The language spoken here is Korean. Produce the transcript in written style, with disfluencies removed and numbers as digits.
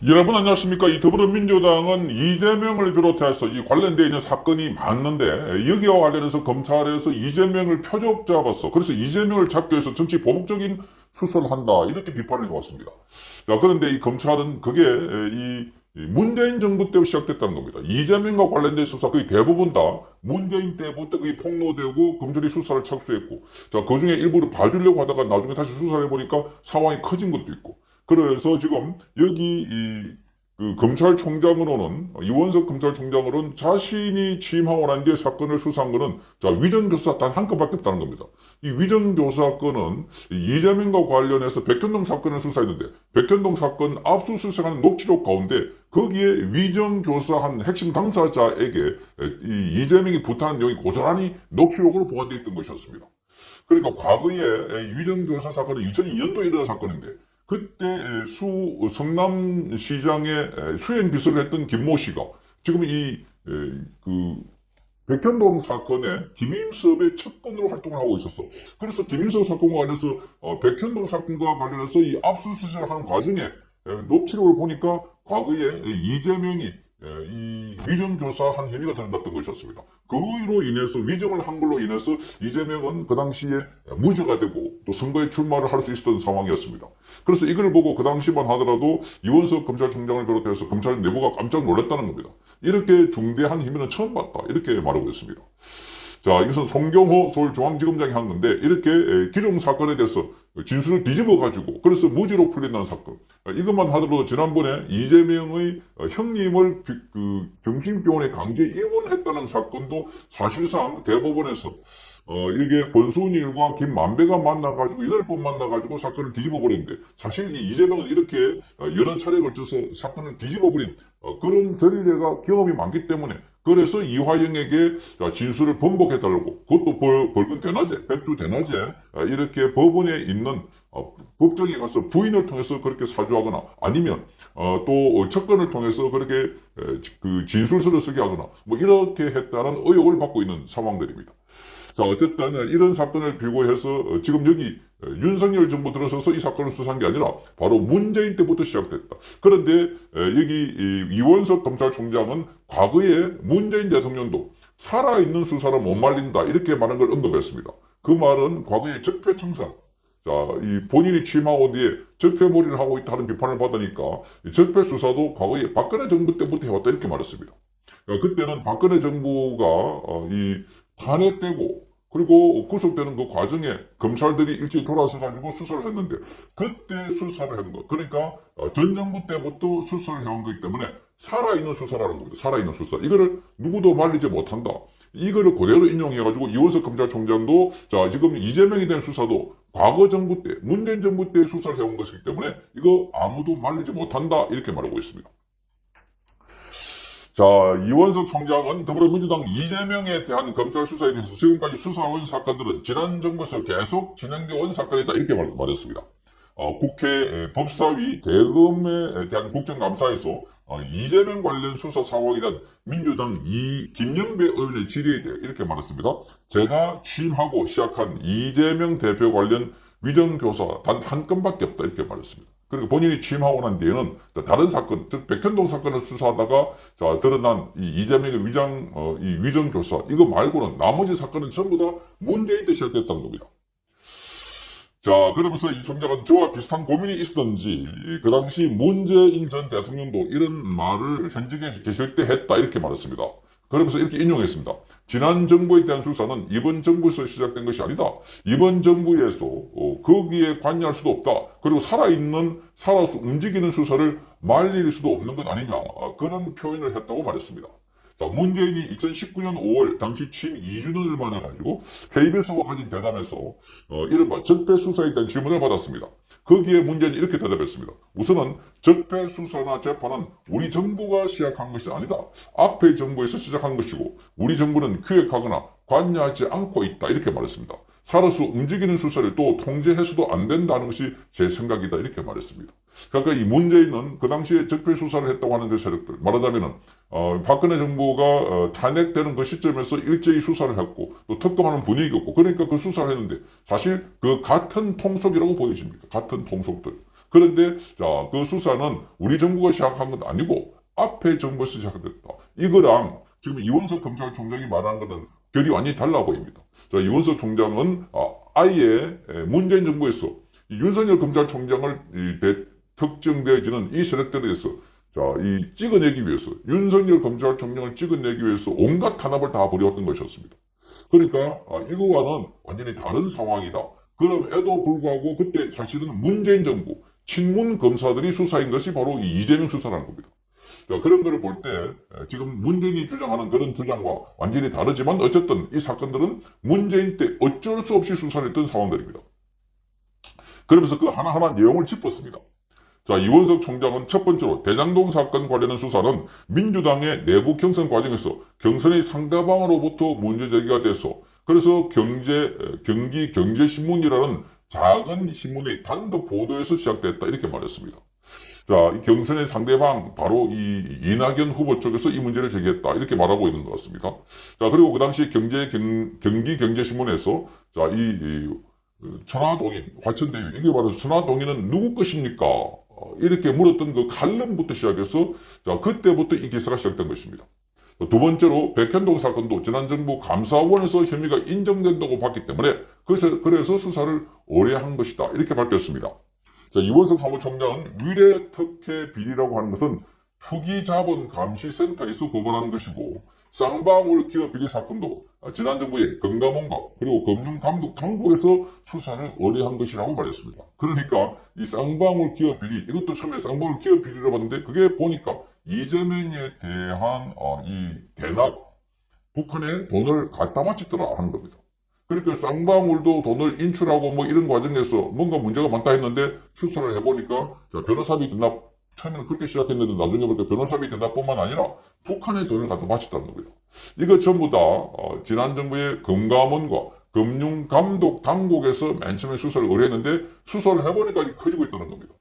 여러분 안녕하십니까? 이 더불어민주당은 이재명을 비롯해서 이 관련되어 있는 사건이 많은데 여기와 관련해서 검찰에서 이재명을 표적 잡았어. 그래서 이재명을 잡기 위해서 정치 보복적인 수사를 한다. 이렇게 비판을 해왔습니다. 자, 그런데 이 검찰은 그게 이 문재인 정부 때 시작됐다는 겁니다. 이재명과 관련된 수사 거의 대부분 다 문재인 때부터 거의 폭로되고 검찰이 수사를 착수했고, 자, 그 중에 일부를 봐주려고 하다가 나중에 다시 수사를 해보니까 상황이 커진 것도 있고, 그래서 지금 여기 그 검찰총장으로는 이원석 검찰총장으로는 자신이 취임하고 난 뒤에 사건을 수사한 거는 자 위정교사 단 한 건밖에 없다는 겁니다. 이 위정교사 건은 이재명과 관련해서 백현동 사건을 수사했는데 백현동 사건 압수수색하는 녹취록 가운데 거기에 위정교사 한 핵심 당사자에게 이 이재명이 부탁한 내용이 고스란히 녹취록으로 보관되어 있던 것이었습니다. 그러니까 과거에 위정교사 사건은 2002년도에 일어난 사건인데 그때 성남시장의 수행비서를 했던 김모 씨가 지금 그 백현동 사건의 김임섭의 측근으로 활동을 하고 있었어. 그래서 김임섭 사건과 관련해서 백현동 사건과 관련해서 이 압수수색을 하는 과정에 녹취록을 보니까 과거에 이재명이 이 위정교사한 혐의가 드러났던 것이었습니다. 그로 인해서 위정을 한 걸로 인해서 이재명은 그 당시에 무죄가 되고 또 선거에 출마를 할 수 있었던 상황이었습니다. 그래서 이걸 보고 그 당시만 하더라도 이원석 검찰총장을 비롯해서 검찰 내부가 깜짝 놀랐다는 겁니다. 이렇게 중대한 혐의는 처음 봤다. 이렇게 말하고 있습니다. 자, 이것은 송경호 서울중앙지검장이 한 건데 이렇게 기룡 사건에 대해서 진술을 뒤집어가지고 그래서 무죄로 풀린다는 사건. 이것만 하더라도 지난번에 이재명의 형님을 정신병원에 강제 입원했다는 사건도 사실상 대법원에서 이게 권순일과 김만배가 만나가지고 8번 만나가지고 사건을 뒤집어버렸는데 사실 이 이재명은 이렇게 여러 차례에 걸쳐서 사건을 뒤집어버린 그런 전례가 경험이 많기 때문에 그래서 이화영에게 진술을 번복해달라고 그것도 벌금 대낮에 백주 대낮에 이렇게 법원에 있는 법정에 가서 부인을 통해서 그렇게 사주하거나 아니면 또 측근을 통해서 그렇게 그 진술서를 쓰게 하거나 뭐 이렇게 했다는 의혹을 받고 있는 상황들입니다. 자, 어쨌든 이런 사건을 비고해서 지금 여기 윤석열 정부 들어서서 이 사건을 수사한 게 아니라 바로 문재인 때부터 시작됐다. 그런데 여기 이원석 검찰총장은 과거에 문재인 대통령도 살아있는 수사를 못 말린다 이렇게 말한 걸 언급했습니다. 그 말은 과거에 적폐청산, 자, 이 본인이 취임하고 뒤에 적폐몰이를 하고 있다는 비판을 받으니까 적폐 수사도 과거에 박근혜 정부 때부터 해왔다 이렇게 말했습니다. 그때는 박근혜 정부가 이 탄핵되고 그리고 구속되는 그 과정에 검찰들이 일찍 돌아서 가지고 수사를 했는데 그때 수사를 한 거. 그러니까 전 정부 때부터 수사를 해온 거기 때문에 살아있는 수사라는 겁니다. 살아있는 수사. 이거를 누구도 말리지 못한다. 이거를 그대로 인용해가지고 이원석 검찰총장도 자 지금 이재명에 대한 수사도 과거 정부 때 문재인 정부 때 수사를 해온 것이기 때문에 이거 아무도 말리지 못한다 이렇게 말하고 있습니다. 자, 이원석 총장은 더불어민주당 이재명에 대한 검찰 수사에 대해서 지금까지 수사해온 사건들은 지난 정부에서 계속 진행되어온 사건이다 이렇게 말했습니다. 국회 법사위 대검에 대한 국정감사에서 이재명 관련 수사 상황에 대한 민주당 김영배 의원의 질의에 대해 이렇게 말했습니다. 제가 취임하고 시작한 이재명 대표 관련 위정교사 단 한 건밖에 없다 이렇게 말했습니다. 그리고 본인이 취임하고 난 뒤에는 다른 사건, 즉 백현동 사건을 수사하다가 자 드러난 이 이재명의 이 위정교사 이거 말고는 나머지 사건은 전부 다 문재인 때 시작됐다는 겁니다. 자, 그러면서 이 총장은 저와 비슷한 고민이 있었던지 그 당시 문재인 전 대통령도 이런 말을 현직에 계실 때 했다 이렇게 말했습니다. 그러면서 이렇게 인용했습니다. 지난 정부에 대한 수사는 이번 정부에서 시작된 것이 아니다. 이번 정부에서 거기에 관여할 수도 없다. 그리고 살아서 움직이는 수사를 말릴 수도 없는 것 아니냐. 그런 표현을 했다고 말했습니다. 자, 문재인이 2019년 5월 당시 취임 2주년을 맞아가지고 KBS와 가진 대담에서 이른바 적폐수사에 대한 질문을 받았습니다. 거기에 문재인이 이렇게 대답했습니다. 우선은 적폐수사나 재판은 우리 정부가 시작한 것이 아니다. 앞의 정부에서 시작한 것이고 우리 정부는 기획하거나 관여하지 않고 있다. 이렇게 말했습니다. 살아서 움직이는 수사를 또 통제해서도 안 된다는 것이 제 생각이다. 이렇게 말했습니다. 그러니까 이 문재인은 그 당시에 적폐수사를 했다고 하는 그 세력들 말하자면은 박근혜 정부가 탄핵되는 그 시점에서 일제히 수사를 했고 또 특검하는 분위기였고 그러니까 그 수사를 했는데 사실 그 같은 통속이라고 보여집니다. 같은 통속들. 그런데 자, 그 수사는 우리 정부가 시작한 건 아니고 앞에 정부에서 시작됐다. 이거랑 지금 이원석 검찰총장이 말하는 것은 결이 완전히 달라 보입니다. 자, 이원석 총장은 아예 문재인 정부에서 윤석열 검찰총장을 특정되어지는 이 세력들에 대해서 자, 이 찍어내기 위해서 윤석열 검찰총장을 찍어내기 위해서 온갖 탄압을 다 벌여왔던 것이었습니다. 그러니까 이거와는 완전히 다른 상황이다. 그럼에도 불구하고 그때 사실은 문재인 정부 친문 검사들이 수사인 것이 바로 이 이재명 수사라는 겁니다. 자, 그런 거를 볼 때 지금 문재인이 주장하는 그런 주장과 완전히 다르지만 어쨌든 이 사건들은 문재인 때 어쩔 수 없이 수사를 했던 상황들입니다. 그러면서 그 하나하나 내용을 짚었습니다. 자, 이원석 총장은 첫 번째로 대장동 사건 관련한 수사는 민주당의 내부 경선 과정에서 경선의 상대방으로부터 문제 제기가 돼서 그래서 경기 경제신문이라는 작은 신문의 단독 보도에서 시작됐다 이렇게 말했습니다. 자, 이 경선의 상대방 바로 이 이낙연 후보 쪽에서 이 문제를 제기했다 이렇게 말하고 있는 것 같습니다. 자, 그리고 그 당시 경기 경제신문에서 자, 이 천화동인 화천대유 이게 바로 천화동인은 누구 것입니까? 이렇게 물었던 그 칼럼부터 시작해서 자, 그때부터 이 기사가 시작된 것입니다. 두 번째로 백현동 사건도 지난 정부 감사원에서 혐의가 인정된다고 봤기 때문에 그래서 수사를 오래 한 것이다 이렇게 밝혔습니다. 자, 이원석 사무총장은 위례특혜 비리라고 하는 것은 투기자본감시센터에서 고발한 것이고 쌍방울 기업 비리 사건도 지난 정부의 금감원과 그리고 금융감독당국에서 수사를 의뢰한 것이라고 말했습니다. 그러니까 이 쌍방울 기업 비리 이것도 처음에 쌍방울 기업 비리라고 봤는데 그게 보니까 이재명에 대한 이 대납 북한에 돈을 갖다 바쳤더라 하는 겁니다. 그러니까 쌍방울도 돈을 인출하고 뭐 이런 과정에서 뭔가 문제가 많다 했는데 수사를 해보니까 자, 변호사비 대납 처음에는 그렇게 시작했는데 나중에 보니까 변호사비 대납뿐만 아니라 북한에 돈을 갖다 바쳤다는 겁니다. 이거 전부 다 지난 정부의 금감원과 금융감독당국에서 맨 처음에 수사를 의뢰했는데 수사를 해보니까 커지고 있다는 겁니다.